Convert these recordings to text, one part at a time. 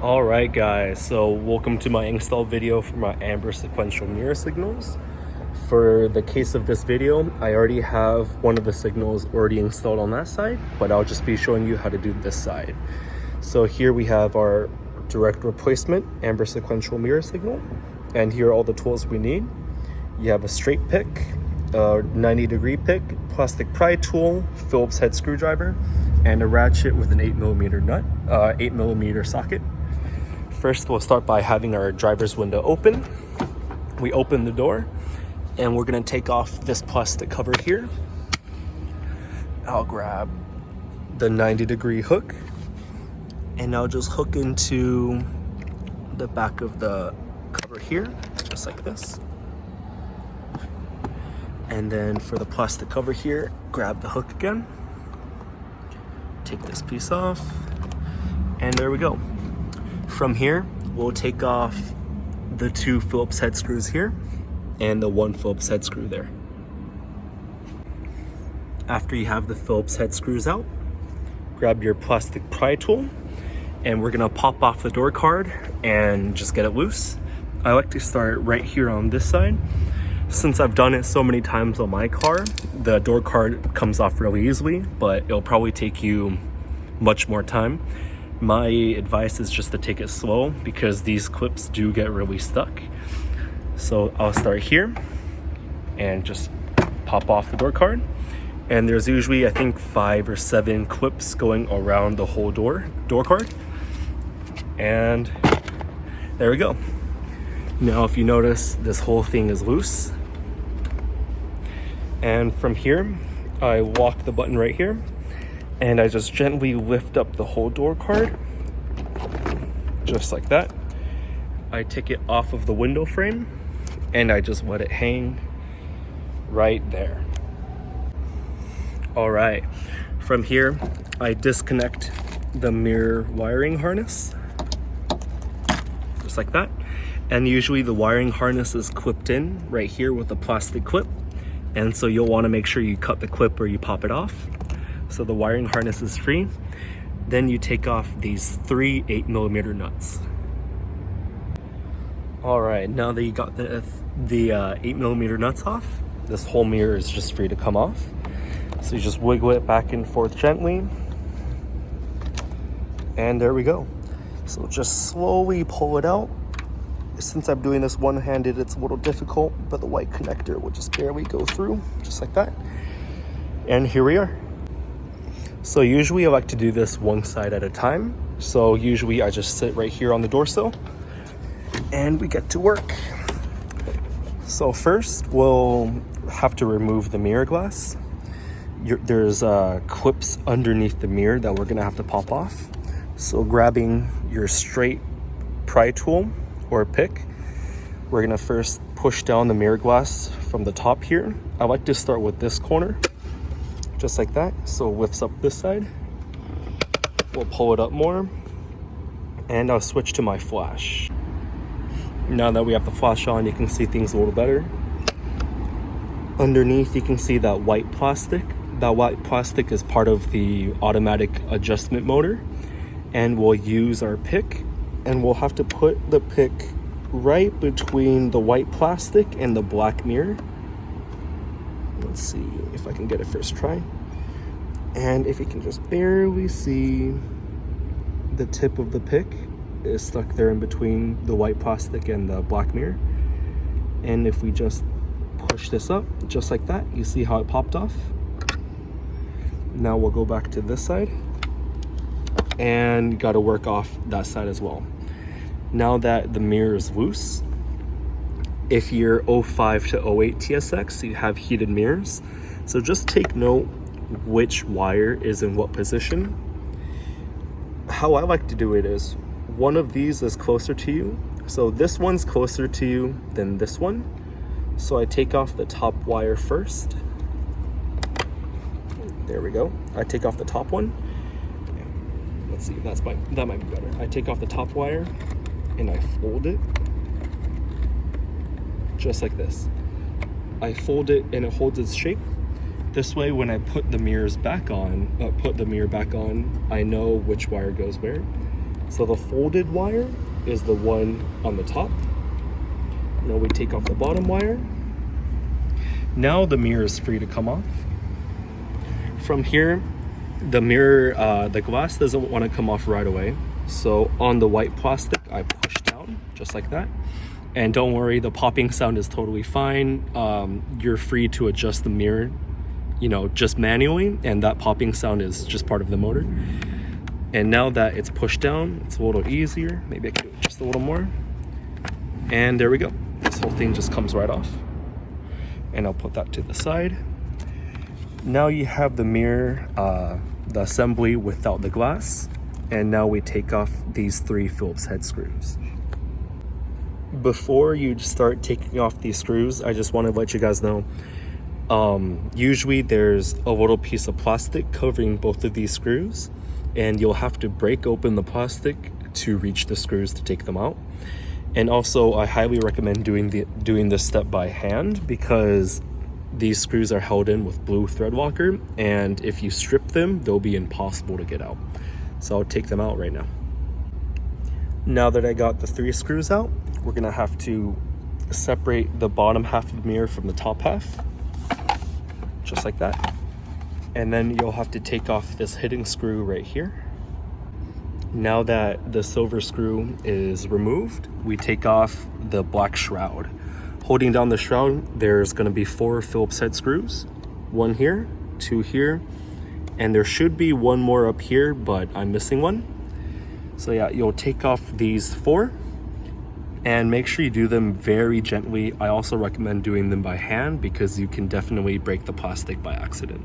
Alright guys, so welcome to my install video for my Amber Sequential Mirror Signals. For the case of this video, I already have one of the signals already installed on that side, but I'll just be showing you how to do this side. So here we have our direct replacement Amber Sequential Mirror Signal, and here are all the tools we need. You have a straight pick, a 90-degree pick, plastic pry tool, Phillips head screwdriver, and a ratchet with an 8mm nut, 8mm socket. First, we'll start by having our driver's window open. We open the door, and we're gonna take off this plastic cover here. I'll grab the 90-degree hook, and I'll just hook into the back of the cover here, just like this. And then for the plastic cover here, grab the hook again. Take this piece off, and there we go. From here, we'll take off the 2 Phillips head screws here and the 1 Phillips head screw there. After you have the Phillips head screws out, grab your plastic pry tool, and we're gonna pop off the door card and just get it loose. I like to start right here on this side. Since I've done it so many times on my car, the door card comes off really easily, but it'll probably take you much more time. My advice is just to take it slow because these clips do get really stuck. So I'll start here and just pop off the door card. And there's usually, I think, 5 or 7 clips going around the whole door card. And there we go. Now, if you notice, this whole thing is loose. And from here, I lock the button right here, and I just gently lift up the whole door card, just like that. I take it off of the window frame, and I just let it hang right there. All right, from here, I disconnect the mirror wiring harness, just like that. And usually the wiring harness is clipped in right here with a plastic clip. And so you'll want to make sure you cut the clip or you pop it off. So the wiring harness is free. Then you take off these 3 8mm nuts. All right, now that you got the 8mm nuts off, this whole mirror is just free to come off. So you just wiggle it back and forth gently. And there we go. So just slowly pull it out. Since I'm doing this one-handed, it's a little difficult, but the white connector will just barely go through, just like that. And here we are. So usually I like to do this one side at a time. So usually I just sit right here on the door sill and we get to work. So first we'll have to remove the mirror glass. There's clips underneath the mirror that we're gonna have to pop off. So grabbing your straight pry tool or pick, we're gonna first push down the mirror glass from the top here. I like to start with this corner, just like that. So it lifts up this side. We'll pull it up more, and I'll switch to my flash. Now that we have the flash on, you can see things a little better. Underneath, you can see that white plastic. That white plastic is part of the automatic adjustment motor, and we'll use our pick, and we'll have to put the pick right between the white plastic and the black mirror. Let's see if I can get it first try. And if you can just barely see the tip of the pick is stuck there in between the white plastic and the black mirror. And if we just push this up, just like that, you see how it popped off? Now we'll go back to this side and got to work off that side as well. Now that the mirror is loose, if you're 05 to 08 TSX, you have heated mirrors. So just take note which wire is in what position. How I like to do it is, one of these is closer to you. So this one's closer to you than this one. So I take off the top wire first. There we go. I take off the top one. Let's see, that might be better. I take off the top wire and I fold it just like this. I fold it and it holds its shape. This way, when I put the mirror back on, I know which wire goes where. So the folded wire is the one on the top. Now we take off the bottom wire. Now the mirror is free to come off. From here, the mirror, the glass doesn't want to come off right away. So on the white plastic, I push down just like that. And don't worry, the popping sound is totally fine. You're free to adjust the mirror, you know, just manually, and that popping sound is just part of the motor. And now that it's pushed down, it's a little easier. Maybe I can do it just a little more. And there we go. This whole thing just comes right off. And I'll put that to the side. Now you have the mirror, the assembly without the glass. And now we take off these 3 Phillips head screws. Before you start taking off these screws, I just want to let you guys know, usually there's a little piece of plastic covering both of these screws, and you'll have to break open the plastic to reach the screws to take them out. And also, I highly recommend doing this step by hand, because these screws are held in with blue thread locker, and if you strip them, they'll be impossible to get out. So I'll take them out right now. Now that I got the 3 screws out, we're gonna have to separate the bottom half of the mirror from the top half, just like that. And then you'll have to take off this hidden screw right here. Now that the silver screw is removed, we take off the black shroud. Holding down the shroud, there's gonna be 4 Phillips head screws. 1 here, 2 here, and there should be 1 more up here, but I'm missing 1. So yeah, you'll take off these 4 and make sure you do them very gently. I also recommend doing them by hand because you can definitely break the plastic by accident.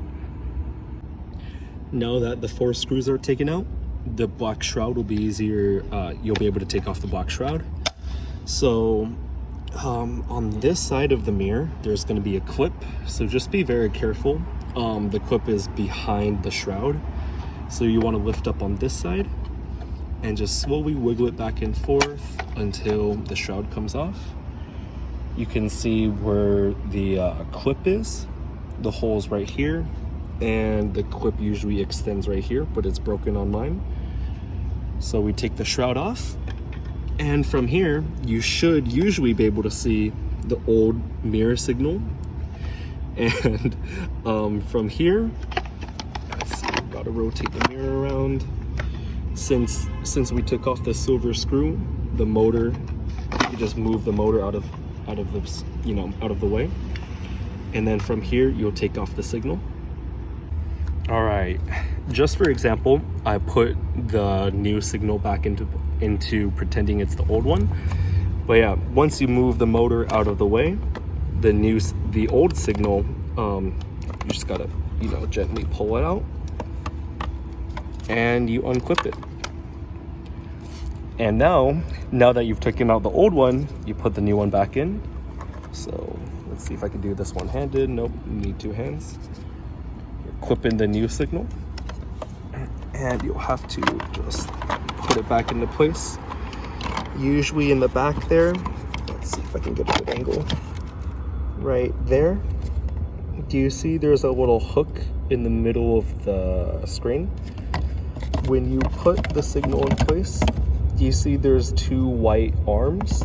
Now that the 4 screws are taken out, the black shroud will be easier. You'll be able to take off the black shroud. So on this side of the mirror, there's going to be a clip. So just be very careful. The clip is behind the shroud. So you want to lift up on this side and just slowly wiggle it back and forth until the shroud comes off. You can see where the clip is. The hole's right here, and the clip usually extends right here, but it's broken on mine. So we take the shroud off, and from here, you should usually be able to see the old mirror signal. And from here, let's see, we've got to rotate the mirror around. Since we took off the silver screw, the motor, you just move the motor out of the, you know, out of the way. And then from here, you'll take off the signal. All right, just for example, I put the new signal back into pretending it's the old one. But yeah, once you move the motor out of the way, the old signal, you just gotta, you know, gently pull it out and you unclip it. And now that you've taken out the old one, you put the new one back in. So let's see if I can do this one-handed. Nope, you need 2 hands. Clip in the new signal, and you'll have to just put it back into place. Usually in the back there, let's see if I can get a good angle. Right there, do you see there's a little hook in the middle of the screen? When you put the signal in place, do you see there's 2 white arms?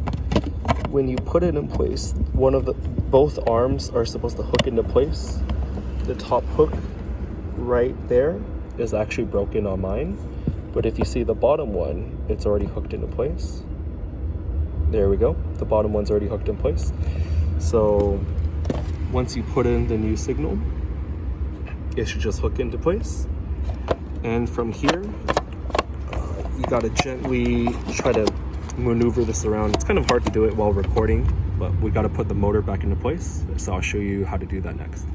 When you put it in place, both arms are supposed to hook into place. The top hook right there is actually broken on mine, but if you see the bottom one, it's already hooked into place. There we go, the bottom one's already hooked in place. So once you put in the new signal, it should just hook into place. And from here, you gotta gently try to maneuver this around. It's kind of hard to do it while recording, but we gotta put the motor back into place. So I'll show you how to do that next.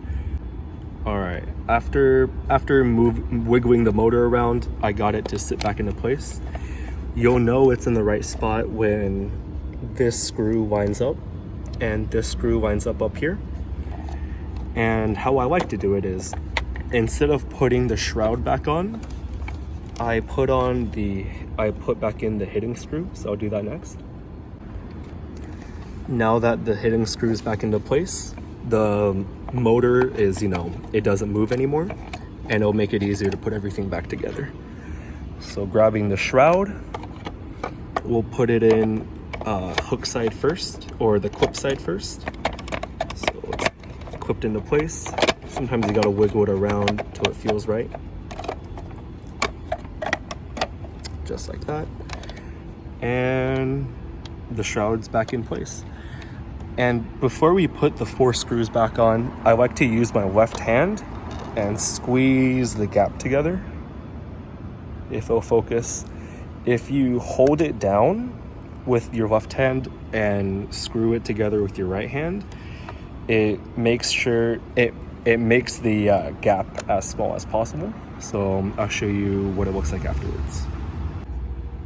All right, after wiggling the motor around, I got it to sit back into place. You'll know it's in the right spot when this screw lines up and this screw lines up here. And how I like to do it is, instead of putting the shroud back on, I put back in the hidden screw. So I'll do that next. Now that the hidden screw is back into place, the motor is, you know, it doesn't move anymore, and it'll make it easier to put everything back together. So grabbing the shroud, we'll put it in hook side first, or the clip side first. So it's clipped into place. Sometimes you gotta wiggle it around till it feels right. Just like that. And the shroud's back in place. And before we put the 4 screws back on, I like to use my left hand and squeeze the gap together. If it'll focus. If you hold it down with your left hand and screw it together with your right hand, it makes sure it makes the gap as small as possible. So I'll show you what it looks like afterwards.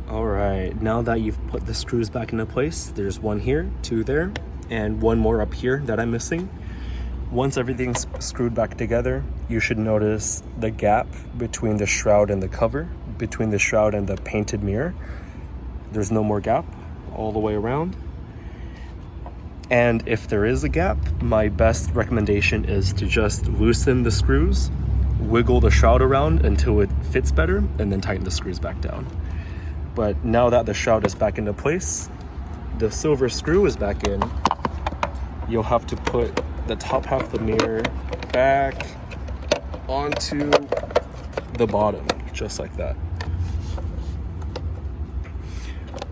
All right, now that you've put the screws back into place, there's 1 here, 2 there, and 1 more up here that I'm missing. Once everything's screwed back together, you should notice the gap between the shroud and the cover, between the shroud and the painted mirror. There's no more gap all the way around. And if there is a gap, my best recommendation is to just loosen the screws, wiggle the shroud around until it fits better, and then tighten the screws back down. But now that the shroud is back into place, the silver screw is back in, you'll have to put the top half of the mirror back onto the bottom, just like that.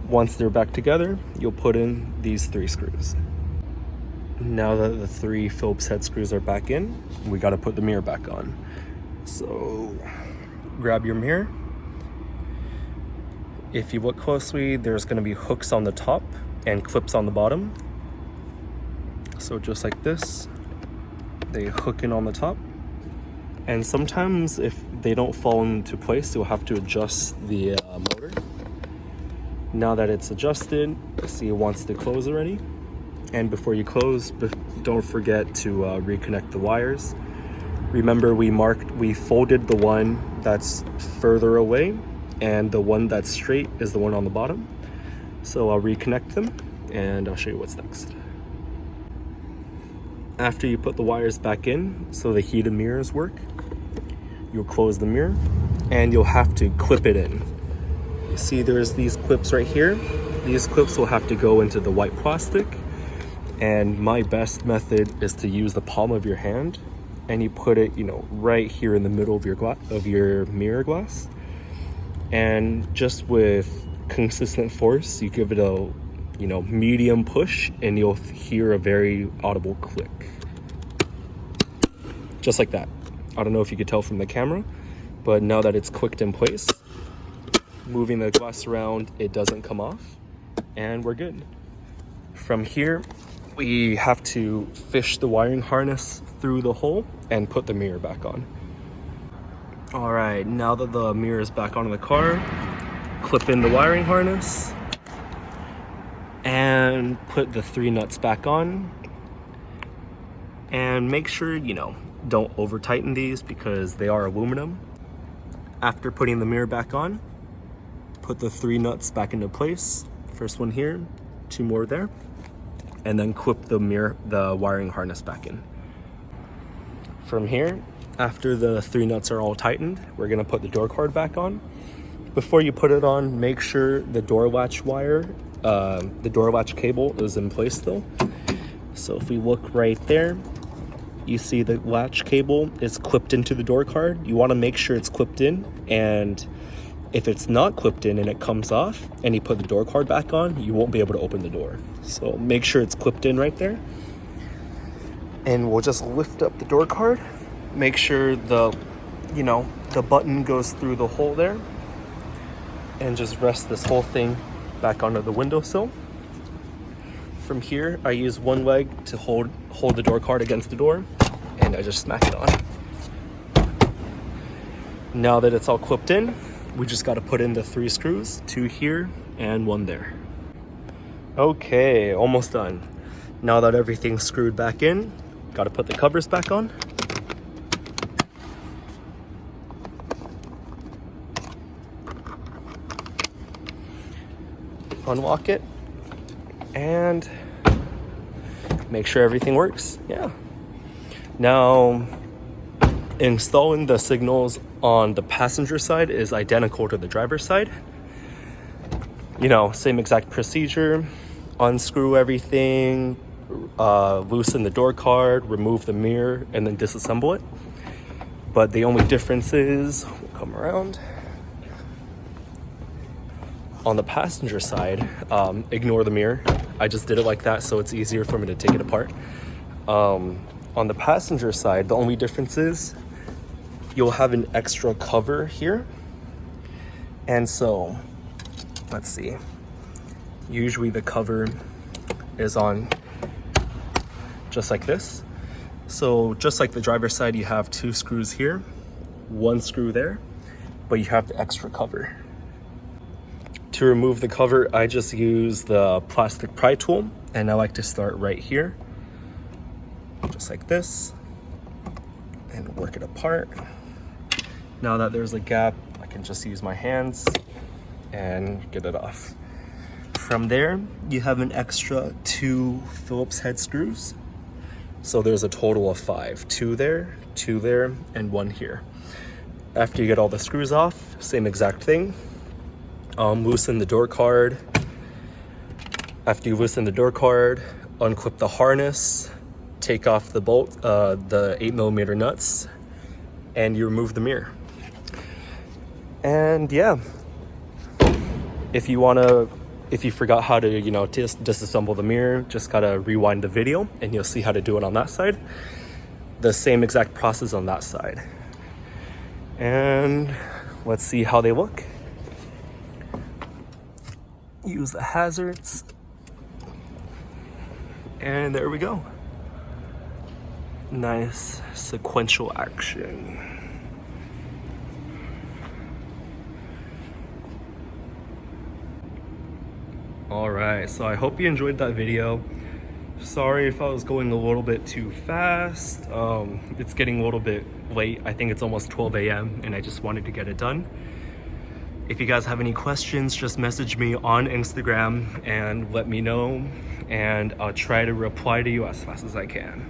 Once they're back together, you'll put in these 3 screws. Now that the 3 Phillips head screws are back in, we got to put the mirror back on. So grab your mirror. If you look closely, there's going to be hooks on the top and clips on the bottom. So just like this, they hook in on the top. And sometimes if they don't fall into place, you'll have to adjust the motor. Now that it's adjusted, see it wants to close already. And before you close, don't forget to reconnect the wires. Remember, we folded the one that's further away, and the one that's straight is the one on the bottom. So I'll reconnect them and I'll show you what's next. After you put the wires back in so the heated mirrors work, you'll close the mirror and you'll have to clip it in. You see there's these clips right here. These clips will have to go into the white plastic, and my best method is to use the palm of your hand and you put it, right here in the middle of your mirror glass. And just with consistent force, you give it a medium push and you'll hear a very audible click. Just like that. I don't know if you could tell from the camera, but now that it's clicked in place, moving the glass around, it doesn't come off, and we're good. From here, we have to fish the wiring harness through the hole and put the mirror back on. All right, now that the mirror is back on the car, clip in the wiring harness and put the 3 nuts back on. And make sure, don't over tighten these because they are aluminum. After putting the mirror back on, put the 3 nuts back into place. First one here, 2 more there, and then clip the wiring harness back in. From here, after the 3 nuts are all tightened, we're gonna put the door card back on. Before you put it on, make sure the door latch the door latch cable is in place though. So if we look right there, you see the latch cable is clipped into the door card. You wanna make sure it's clipped in, and if it's not clipped in and it comes off and you put the door card back on, you won't be able to open the door. So make sure it's clipped in right there. And we'll just lift up the door card. Make sure the button goes through the hole there, and just rest this whole thing back onto the windowsill. From here, I use one leg to hold the door card against the door, and I just smack it on. Now that it's all clipped in, we just got to put in the 3 screws, 2 here and 1 there. Okay, almost done. Now that everything's screwed back in, got to put the covers back on. Unlock it and make sure everything works. Yeah. Now, installing the signals on the passenger side is identical to the driver's side. You know, same exact procedure. Unscrew everything, loosen the door card, remove the mirror, and then disassemble it. But the only difference is, we'll come around. On the passenger side, ignore the mirror. I just did it like that so it's easier for me to take it apart. On the passenger side, the only difference is you'll have an extra cover here. And so, let's see. Usually the cover is on just like this. So just like the driver's side, you have 2 screws here, 1 screw there, but you have the extra cover. To remove the cover, I just use the plastic pry tool, and I like to start right here, just like this, and work it apart. Now that there's a gap, I can just use my hands and get it off. From there, you have an extra 2 Phillips head screws. So there's a total of 5, 2 there, 2 there, and 1 here. After you get all the screws off, same exact thing. Loosen the door card. After you loosen the door card, unclip the harness, take off the bolt, the 8mm nuts, and you remove the mirror. And yeah, if you forgot how to, you know, disassemble the mirror, just gotta rewind the video and you'll see how to do it on that side. The same exact process on that side. And let's see how they look. Use the hazards. And there we go. Nice sequential action. Alright, so I hope you enjoyed that video. Sorry if I was going a little bit too fast. It's getting a little bit late. I think it's almost 12 a.m. and I just wanted to get it done. If you guys have any questions, just message me on Instagram and let me know, and I'll try to reply to you as fast as I can.